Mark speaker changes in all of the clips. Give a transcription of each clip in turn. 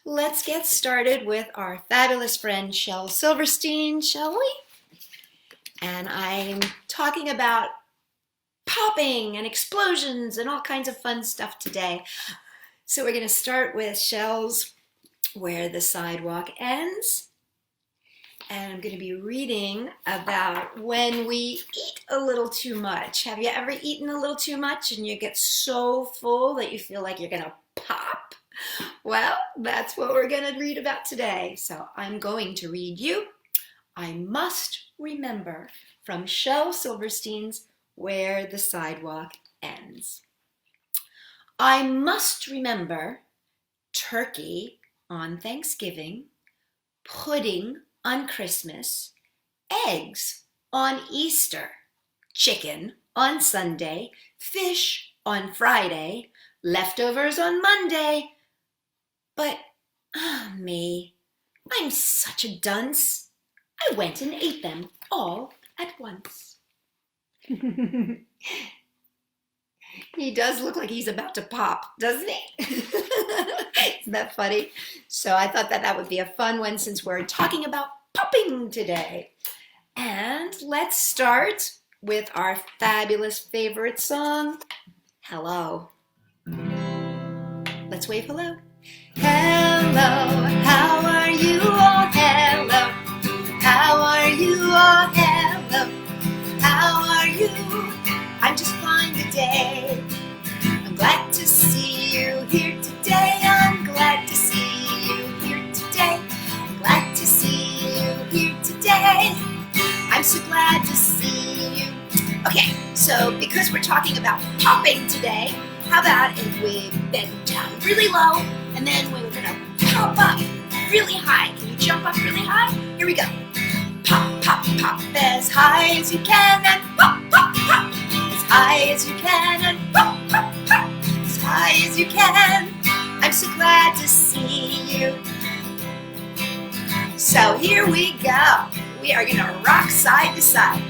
Speaker 1: Let's get started with our fabulous friend Shel Silverstein, shall we? And I'm talking about popping and explosions and all kinds of fun stuff today. So we're going to start with Shel's Where the Sidewalk Ends. And I'm going to be reading about when we eat a little too much. Have you ever eaten a little too much and you get so full that you feel like you're going to pop? Well, that's what we're going to read about today. So I'm going to read you I Must Remember from Shel Silverstein's Where the Sidewalk Ends. I must remember turkey on Thanksgiving, pudding on Christmas, eggs on Easter, chicken on Sunday, fish on Friday, leftovers on Monday. But, me, I'm such a dunce. I went and ate them all at once. He does look like he's about to pop, doesn't he? Isn't that funny? So I thought that would be a fun one since we're talking about popping today. And let's start with our fabulous favorite song, Hello. Let's wave hello. Hello, how are you all? Hello, how are you all? Hello, how are you? I'm just fine today. I'm glad to see you here today. I'm glad to see you here today. I'm glad to see you here today. I'm so glad to see you. Okay, so because we're talking about popping today, how about if we bend down really low and then we're gonna pop up really high. Can you jump up really high? Here we go. Pop, pop, pop as high as you can and pop, pop, pop as high as you can and pop, pop, pop as high as you can. I'm so glad to see you. So here we go. We are gonna rock side to side.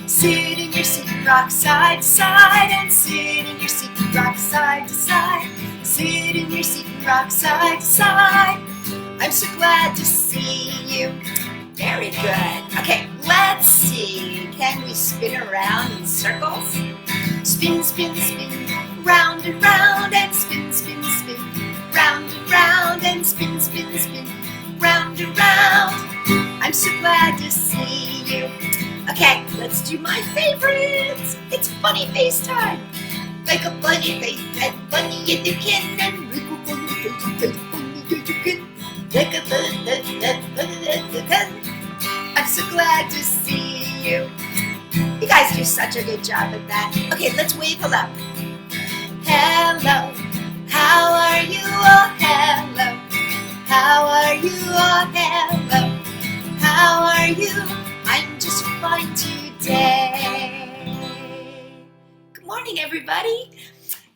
Speaker 1: Sit in your seat and rock side to side, and sit in your seat and rock side to side. Sit in your seat and rock side to side. I'm so glad to see you. Very good. Okay, let's see. Can we spin around in circles? Spin, spin, spin, round and round, and spin, spin, spin, round and round, and spin, spin, spin, round and round. I'm so glad to see you. Okay, let's do my favorites. It's funny face time. Like a bunny face and bunny in the can and wiggle bunny face and bunny in the can. Like a bunny. I'm so glad to see you. You guys do such a good job at that. Okay, let's wave hello. Hello, how are you all? Hello, how are you all? Hello, how are you? I'm just fine today. Good morning, everybody.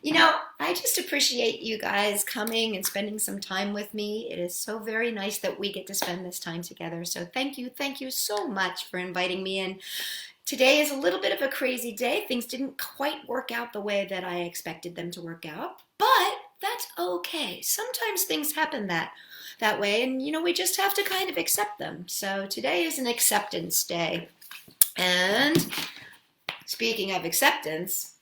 Speaker 1: You know, I just appreciate you guys coming and spending some time with me. It is so very nice that we get to spend this time together. So thank you so much for inviting me in. Today is a little bit of a crazy day. Things didn't quite work out the way that I expected them to work out, but that's okay. Sometimes things happen that way, and you know, we just have to kind of accept them. So today is an acceptance day. And speaking of acceptance,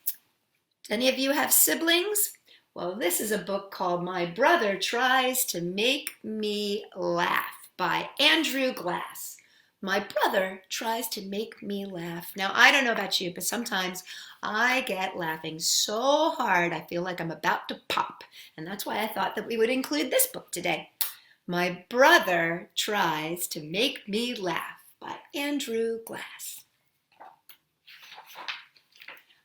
Speaker 1: do any of you have siblings? Well, this is a book called My Brother Tries to Make Me Laugh by Andrew Glass. My brother tries to make me laugh. Now, I don't know about you, but sometimes I get laughing so hard I feel like I'm about to pop. And that's why I thought that we would include this book today. My Brother Tries to Make Me Laugh by Andrew Glass.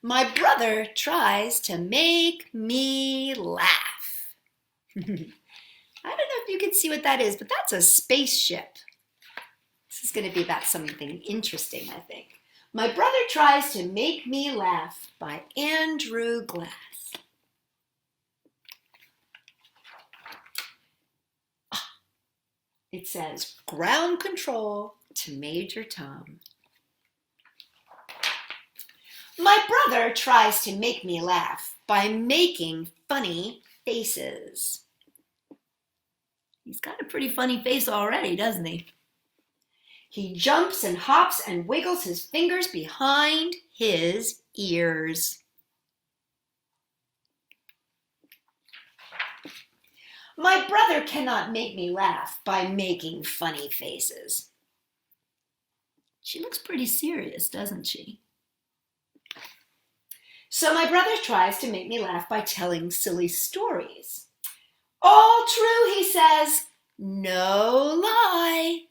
Speaker 1: My brother tries to make me laugh. I don't know if you can see what that is, but that's a spaceship. This is going to be about something interesting, I think. My Brother Tries to Make Me Laugh by Andrew Glass. It says, ground control to Major Tom. My brother tries to make me laugh by making funny faces. He's got a pretty funny face already, doesn't he? He jumps and hops and wiggles his fingers behind his ears. My brother cannot make me laugh by making funny faces. She looks pretty serious, doesn't she? So my brother tries to make me laugh by telling silly stories. All true, he says, no lie.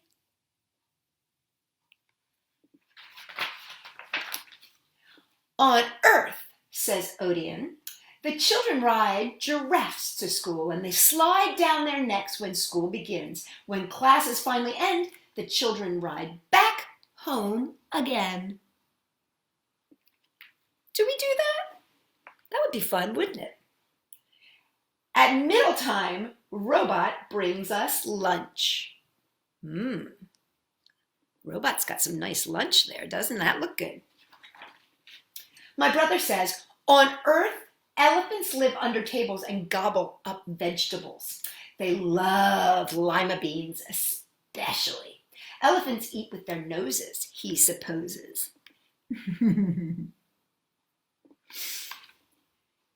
Speaker 1: On Earth, says Odeon, the children ride giraffes to school and they slide down their necks when school begins. When classes finally end, the children ride back home again. Do we do that? That would be fun, wouldn't it? At middle time, Robot brings us lunch. Robot's got some nice lunch there. Doesn't that look good? My brother says, on Earth, elephants live under tables and gobble up vegetables. They love lima beans especially. Elephants eat with their noses, he supposes.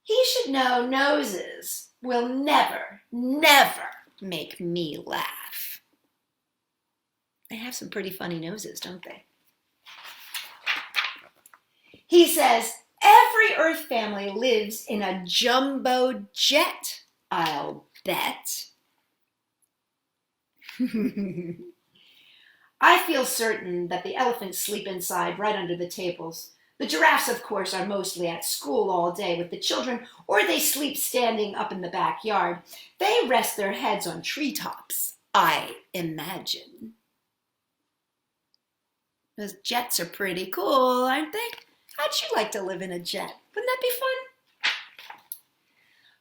Speaker 1: He should know noses will never, never make me laugh. They have some pretty funny noses, don't they? He says, every Earth family lives in a jumbo jet, I'll bet. I feel certain that the elephants sleep inside right under the tables. The giraffes, of course, are mostly at school all day with the children, or they sleep standing up in the backyard. They rest their heads on treetops, I imagine. Those jets are pretty cool, aren't they? How'd you like to live in a jet? Wouldn't that be fun?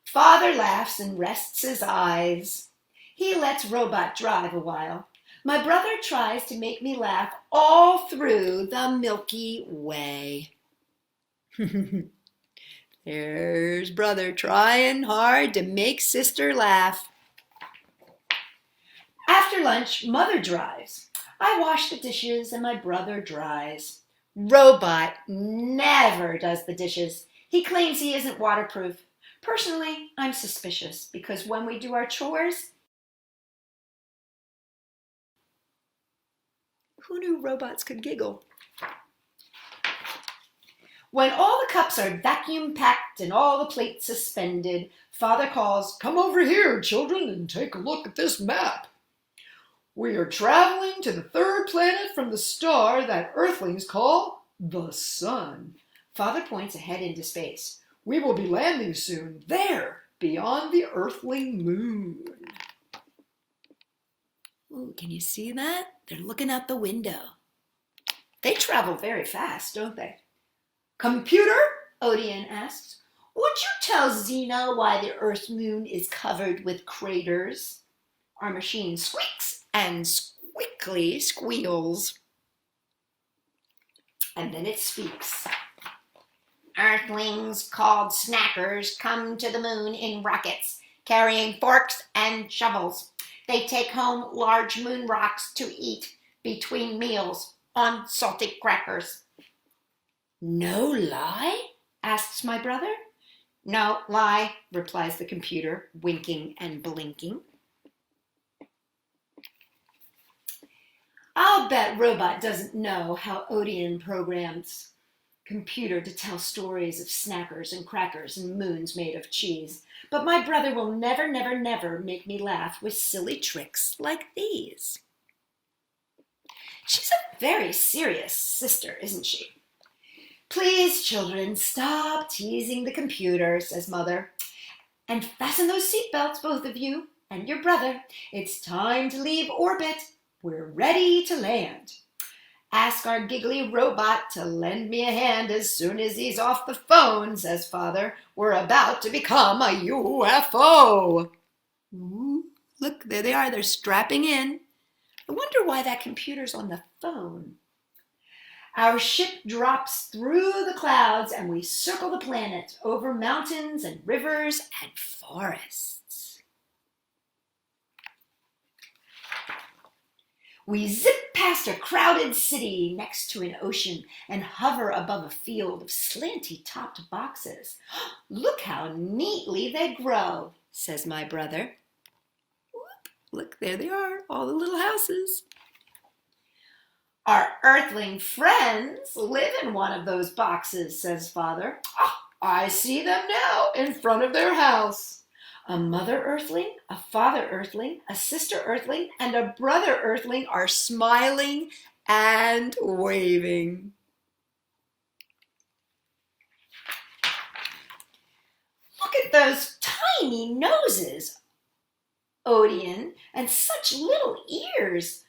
Speaker 1: Father laughs and rests his eyes. He lets Robot drive a while. My brother tries to make me laugh all through the Milky Way. There's brother trying hard to make sister laugh. After lunch, mother drives. I wash the dishes and my brother dries. Robot never does the dishes. He claims he isn't waterproof. Personally, I'm suspicious because when we do our chores, who knew robots could giggle? When all the cups are vacuum packed and all the plates suspended, Father calls, "Come over here, children, and take a look at this map. We are traveling to the third planet from the star that Earthlings call the Sun." Father points ahead into space. "We will be landing soon, there, beyond the Earthling moon." Ooh, can you see that? They're looking out the window. They travel very fast, don't they? "Computer," Odeon asks, "would you tell Xena why the Earth's moon is covered with craters?" Our machine squeaks and squickly squeals. And then it speaks. "Earthlings called snackers come to the moon in rockets, carrying forks and shovels. They take home large moon rocks to eat between meals on salty crackers." "No lie?" asks my brother. "No lie," replies the computer, winking and blinking. I'll bet Robot doesn't know how Odeon programs computer to tell stories of snackers and crackers and moons made of cheese. But my brother will never, never, never make me laugh with silly tricks like these. She's a very serious sister, isn't she? "Please, children, stop teasing the computer," says Mother. "And fasten those seatbelts, both of you, and your brother. It's time to leave orbit. We're ready to land. Ask our giggly robot to lend me a hand as soon as he's off the phone," says Father. "We're about to become a UFO. Ooh, look, there they are. They're strapping in. I wonder why that computer's on the phone. Our ship drops through the clouds and we circle the planet over mountains and rivers and forests. We zip past a crowded city next to an ocean and hover above a field of slanty-topped boxes. Look how neatly they grow, says my brother. Look, there they are, all the little houses. Our earthling friends live in one of those boxes, says Father. Oh, I see them now in front of their house. A mother earthling, a father earthling, a sister earthling, and a brother earthling are smiling and waving. Look at those tiny noses, Odeon, and such little ears.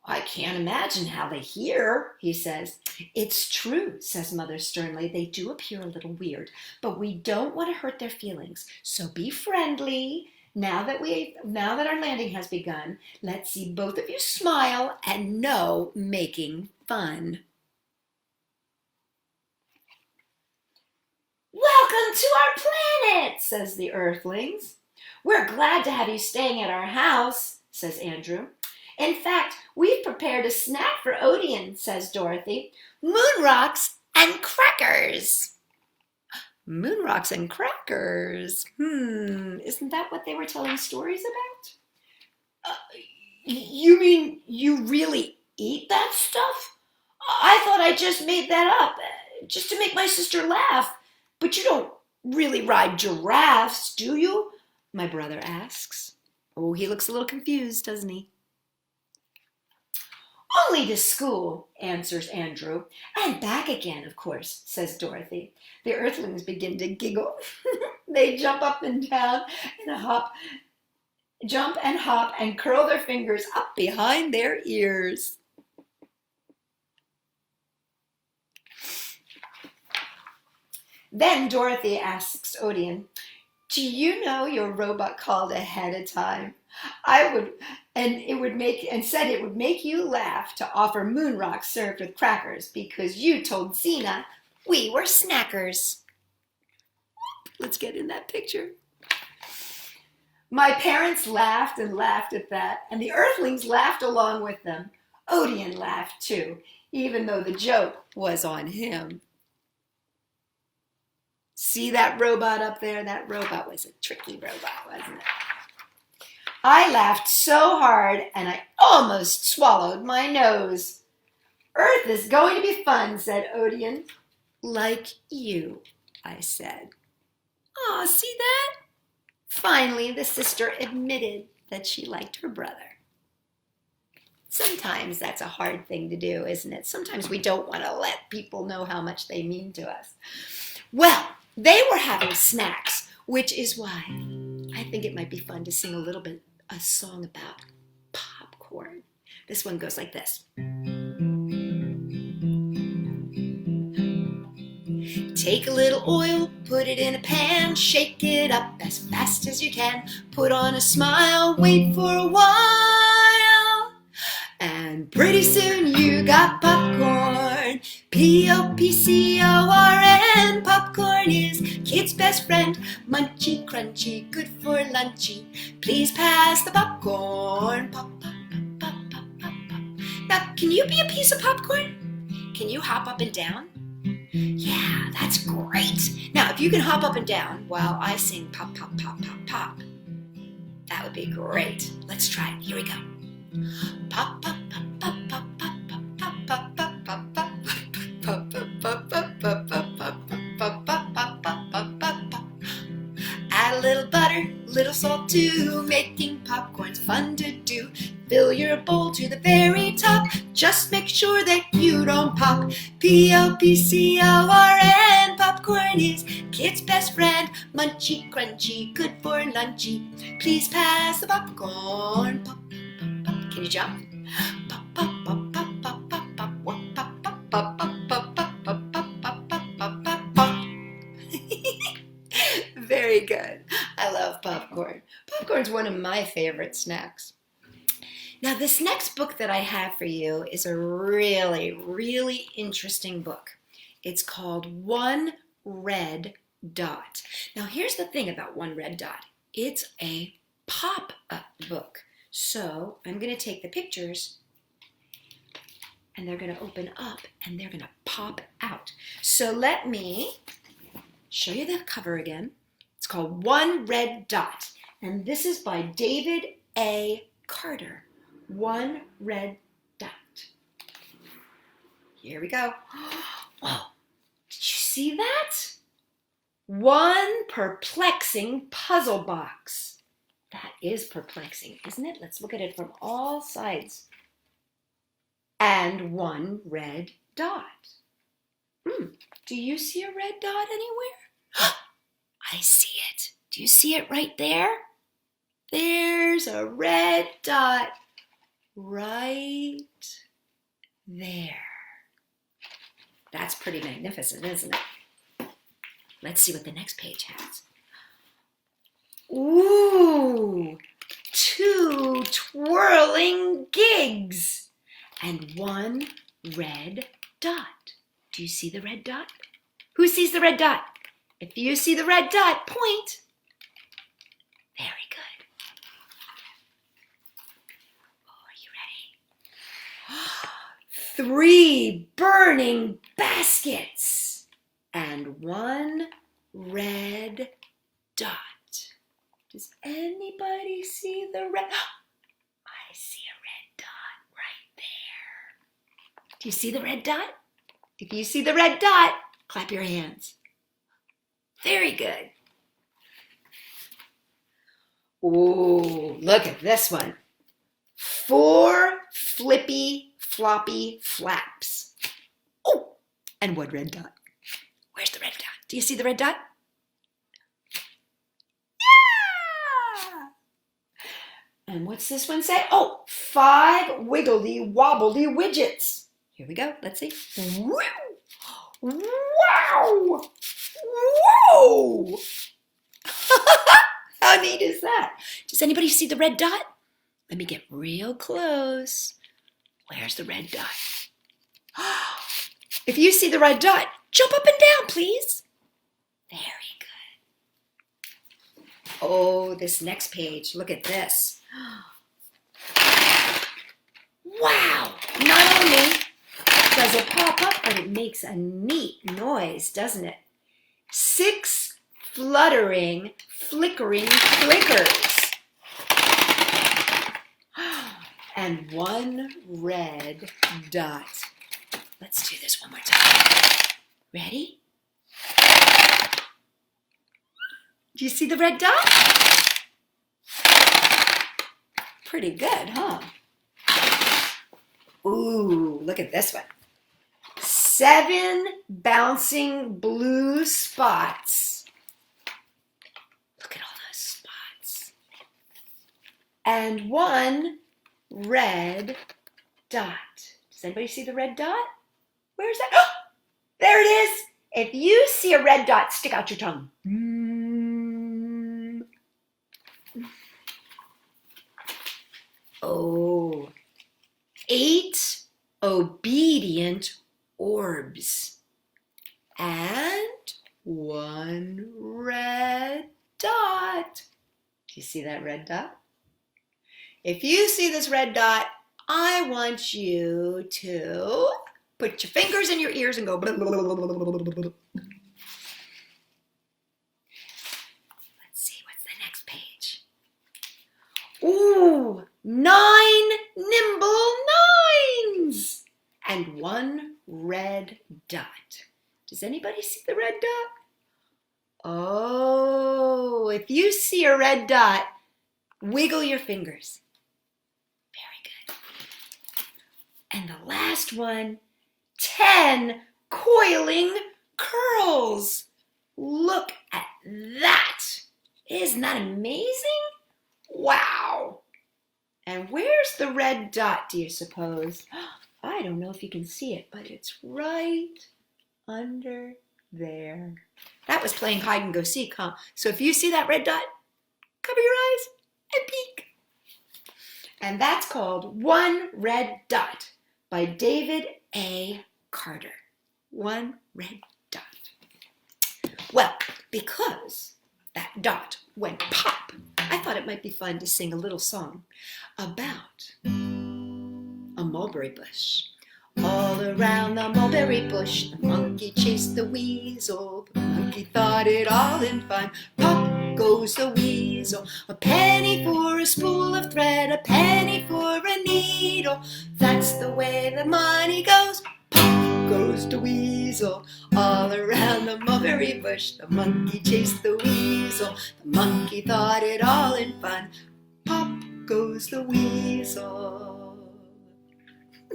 Speaker 1: I can't imagine how they hear, he says. It's true, says Mother sternly. They do appear a little weird, but we don't want to hurt their feelings. So be friendly. Now that our landing has begun, let's see both of you smile and no making fun. Welcome to our planet, says the Earthlings. We're glad to have you staying at our house, says Andrew. In fact, we've prepared a snack for Odeon, says Dorothy. Moon rocks and crackers. Moon rocks and crackers. Isn't that what they were telling stories about? You mean you really eat that stuff? I thought I just made that up, just to make my sister laugh. But you don't really ride giraffes, do you? My brother asks. Oh, he looks a little confused, doesn't he? Only to school, answers Andrew. And back again, of course, says Dorothy. The Earthlings begin to giggle. They jump up and down and hop and curl their fingers up behind their ears. Then Dorothy asks Odeon, do you know your robot called ahead of time? It would make you laugh to offer moon rocks served with crackers because you told Xena we were snackers. Let's get in that picture. My parents laughed and laughed at that, and the Earthlings laughed along with them. Odeon laughed too, even though the joke was on him. See that robot up there? That robot was a tricky robot, wasn't it? I laughed so hard and I almost swallowed my nose. Earth is going to be fun, said Odeon. Like you, I said. Aw, see that? Finally, the sister admitted that she liked her brother. Sometimes that's a hard thing to do, isn't it? Sometimes we don't want to let people know how much they mean to us. Well, they were having snacks, which is why I think it might be fun to sing a song about popcorn. This one goes like this. Take a little oil, put it in a pan, shake it up as fast as you can, put on a smile, wait for a while, and pretty soon you got popcorn. P-O-P-C-O-R-N. Popcorn is kid's best friend. Munchy, crunchy, good for lunchy. Please pass the popcorn. Pop, pop, pop, pop, pop, pop. Now, can you be a piece of popcorn? Can you hop up and down? Yeah, that's great. Now, if you can hop up and down while I sing pop, pop, pop, pop, pop, that would be great. Let's try it. Here we go. Pop, pop, pop, pop, pop, pop, pop, pop, pop, pop, pop. Add a little butter, little salt too, making popcorn's fun to do. Fill your bowl to the very top, just make sure that you don't pop. P-O-P-C-O-R-N. Popcorn is kid's best friend. Munchy, crunchy, good for lunchy. Please pass the popcorn. Pop, pop, pop. Can you jump? Pop, pop, pop, pop, pop, pop, pop, pop, pop, pop, pop, pop, pop, pop, pop, pop, pop, pop, pop. Very good. I love popcorn. Popcorn's one of my favorite snacks. Now, this next book that I have for you is a really, really interesting book. It's called One Red Dot. Now, here's the thing about One Red Dot. It's a pop-up book. So I'm going to take the pictures and they're going to open up, and they're going to pop out. So let me show you the cover again. It's called One Red Dot, and this is by David A. Carter. One Red Dot. Here we go. Oh, did you see that? One perplexing puzzle box. That is perplexing, isn't it? Let's look at it from all sides. And one red dot. Do you see a red dot anywhere? I see it. Do you see it right there? There's a red dot right there. That's pretty magnificent, isn't it? Let's see what the next page has. Ooh, 2 twirling gigs and one red dot. Do you see the red dot? Who sees the red dot? If you see the red dot, point. Very good. Oh, are you ready? 3 burning baskets and one red dot. Does anybody see the red? I see a red dot right there. Do you see the red dot? If you see the red dot, clap your hands. Very good. Ooh, look at this one. 4 flippy, floppy flaps. Oh, and one red dot. Where's the red dot? Do you see the red dot? And what's this one say? Oh, 5 wiggly wobbly widgets. Here we go. Let's see. Wow! Whoa! How neat is that? Does anybody see the red dot? Let me get real close. Where's the red dot? If you see the red dot, jump up and down, please. Very good. Oh, this next page. Look at this. Wow! Not only does it pop up, but it makes a neat noise, doesn't it? 6 fluttering, flickering flickers. And one red dot. Let's do this one more time. Ready? Do you see the red dot? Pretty good, huh? Ooh, look at this one. 7 bouncing blue spots. Look at all those spots. And one red dot. Does anybody see the red dot? Where's that? Oh, there it is. If you see a red dot, stick out your tongue. Oh, 8 obedient orbs and one red dot. Do you see that red dot? If you see this red dot, I want you to put your fingers in your ears and go blah, blah, blah, blah, blah, blah, blah, blah. Let's see, what's the next page? Ooh, 9 nimble nines and one red dot. Does anybody see the red dot? Oh, if you see a red dot, wiggle your fingers. Very good. And the last one, 10 coiling curls. Look at that. Isn't that amazing? Wow. And where's the red dot, do you suppose? I don't know if you can see it, but it's right under there. That was playing hide and go seek, huh? So if you see that red dot, cover your eyes and peek. And that's called One Red Dot by David A. Carter. One red dot. Well, because that dot went pop, I thought it might be fun to sing a little song about a mulberry bush. All around the mulberry bush, the monkey chased the weasel. The monkey thought it all in fun. Pop goes the weasel. A penny for a spool of thread, a penny for a needle. That's the way the money goes. Pop goes the weasel. All around the mulberry bush, the monkey chased the weasel. The monkey thought it all in fun. Pop goes the weasel.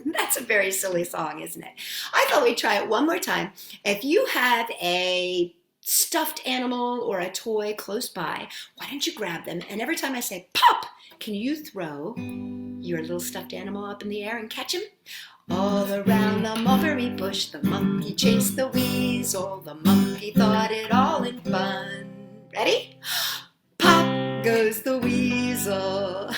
Speaker 1: That's a very silly song, isn't it? I thought we'd try it one more time. If you have a stuffed animal or a toy close by, why don't you grab them? And every time I say pop, can you throw your little stuffed animal up in the air and catch him? All around the mulberry bush, the monkey chased the weasel. The monkey thought it all in fun. Ready? Pop goes the weasel.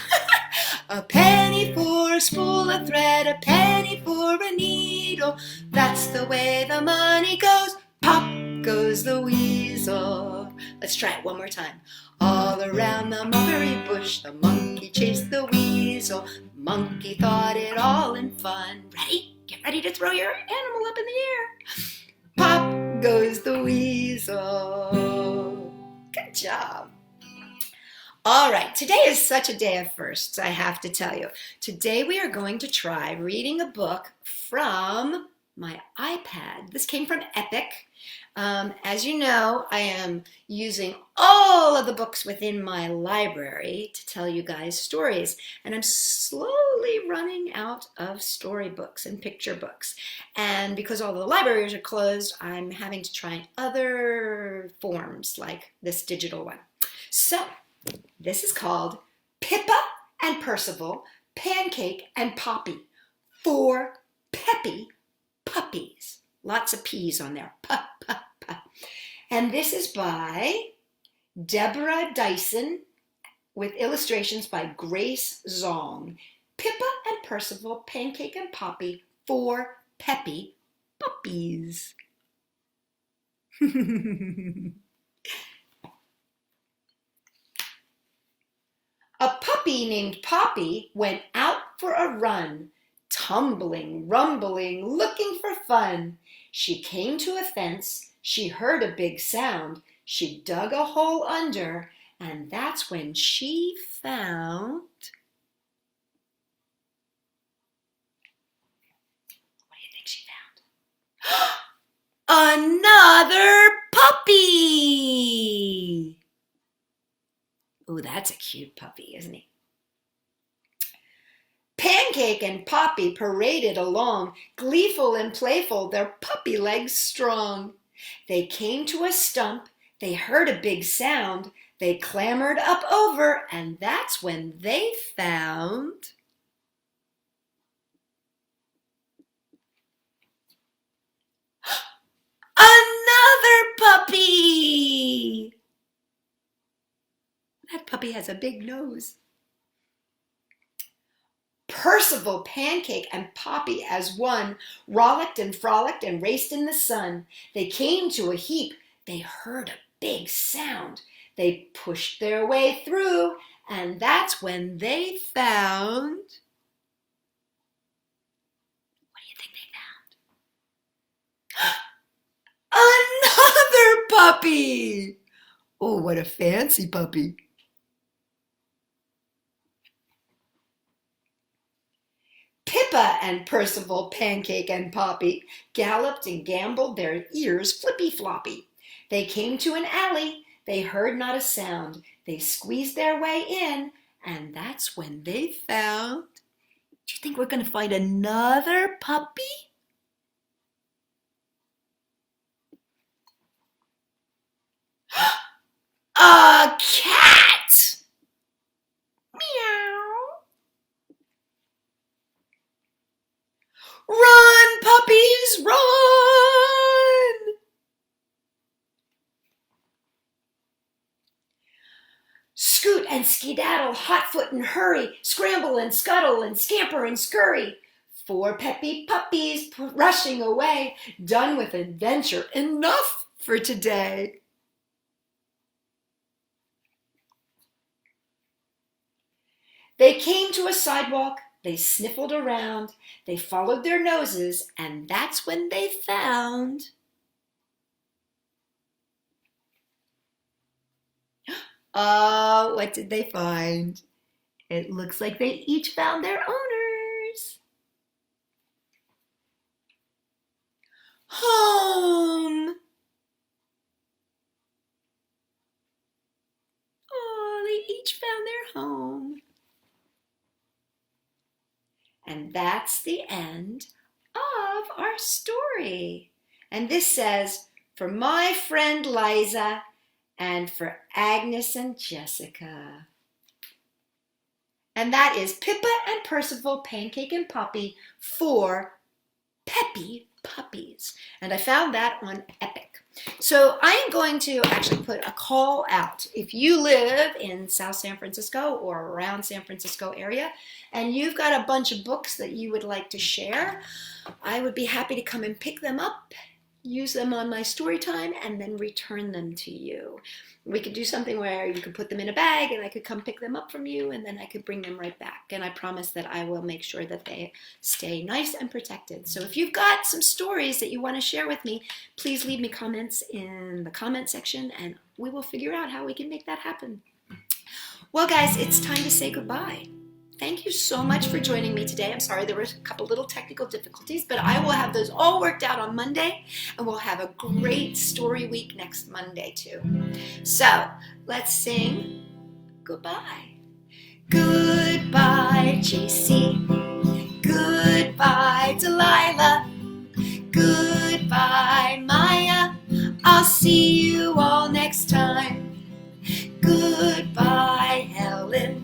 Speaker 1: A penny for a spool of thread, a penny for a needle. That's the way the money goes. Pop goes the weasel. Let's try it one more time. All around the mulberry bush, the monkey chased the weasel. The monkey thought it all in fun. Ready? Get ready to throw your animal up in the air. Pop goes the weasel. Good job. All right, today is such a day of firsts, I have to tell you. Today we are going to try reading a book from my iPad. This came from Epic. As you know, I am using all of the books within my library to tell you guys stories, and I'm slowly running out of storybooks and picture books. And because all the libraries are closed, I'm having to try other forms like this digital one. So, this is called Pippa and Percival, Pancake and Poppy for Peppy Puppies. Lots of P's on there. And this is by Deborah Diesen with illustrations by Grace Zong. Pippa and Percival, Pancake and Poppy for Peppy Puppies. A puppy named Poppy went out for a run, tumbling, rumbling, looking for fun. She came to a fence, she heard a big sound, she dug a hole under, and that's when she found... What do you think she found? Another puppy! Oh, that's a cute puppy, isn't he? Pancake and Poppy paraded along, gleeful and playful, their puppy legs strong. They came to a stump, they heard a big sound, they clambered up over, and that's when they found... Another puppy! That puppy has a big nose. Percival, Pancake, and Poppy as one rollicked and frolicked and raced in the sun. They came to a heap. They heard a big sound. They pushed their way through, and that's when they found... What do you think they found? Another puppy! Oh, what a fancy puppy. Pippa and Percival, Pancake and Poppy galloped and gambled, their ears flippy-floppy. They came to an alley, they heard not a sound. They squeezed their way in, and that's when they found... Do you think we're going to find another puppy? A cat! Meow. Run, puppies, run! Scoot and skedaddle, hotfoot and hurry, scramble and scuttle and scamper and scurry. 4 peppy puppies rushing away, done with adventure, enough for today. They came to a sidewalk, They sniffled around, they followed their noses, and that's when they found... Oh, what did they find? It looks like they each found their owners. Home. Oh, they each found their home. And that's the end of our story. And this says, for my friend Liza and for Agnes and Jessica. And that is Pippa and Percival, Pancake and Poppy for Peppy Puppies. And I found that on Epic. So I am going to actually put a call out. If you live in South San Francisco or around San Francisco area, and you've got a bunch of books that you would like to share, I would be happy to come and pick them up, use them on my story time, and then return them to you. We could do something where you could put them in a bag and I could come pick them up from you and then I could bring them right back. And I promise that I will make sure that they stay nice and protected. So if you've got some stories that you want to share with me, please leave me comments in the comment section and we will figure out how we can make that happen. Well, guys, it's time to say goodbye. Thank you so much for joining me today. I'm sorry there were a couple little technical difficulties, but I will have those all worked out on Monday, and we'll have a great story week next Monday too. So let's sing goodbye. Goodbye, JC. Goodbye, Delilah. Goodbye, Maya. I'll see you all next time. Goodbye, Helen.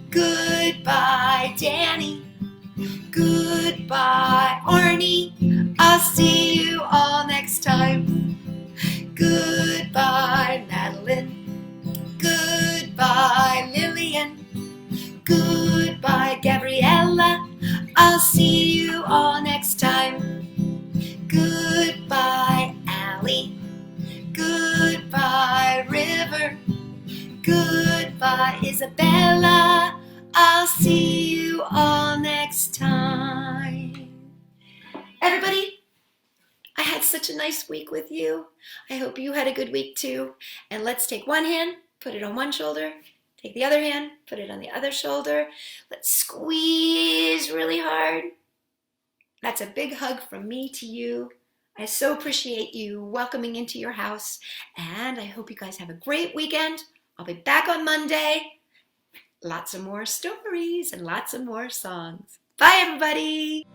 Speaker 1: Goodbye, Danny. Goodbye, Arnie. I'll see you all next time. Goodbye, Madeline. Goodbye, Lillian. Goodbye, Gabriella. I'll see you all next time. Goodbye, Allie. Goodbye, River. Goodbye, Isabella. I'll see you all next time. Everybody, I had such a nice week with you. I hope you had a good week too. And let's take one hand, put it on one shoulder. Take the other hand, put it on the other shoulder. Let's squeeze really hard. That's a big hug from me to you. I so appreciate you welcoming into your house. And I hope you guys have a great weekend. I'll be back on Monday. Lots of more stories and lots of more songs. Bye, everybody.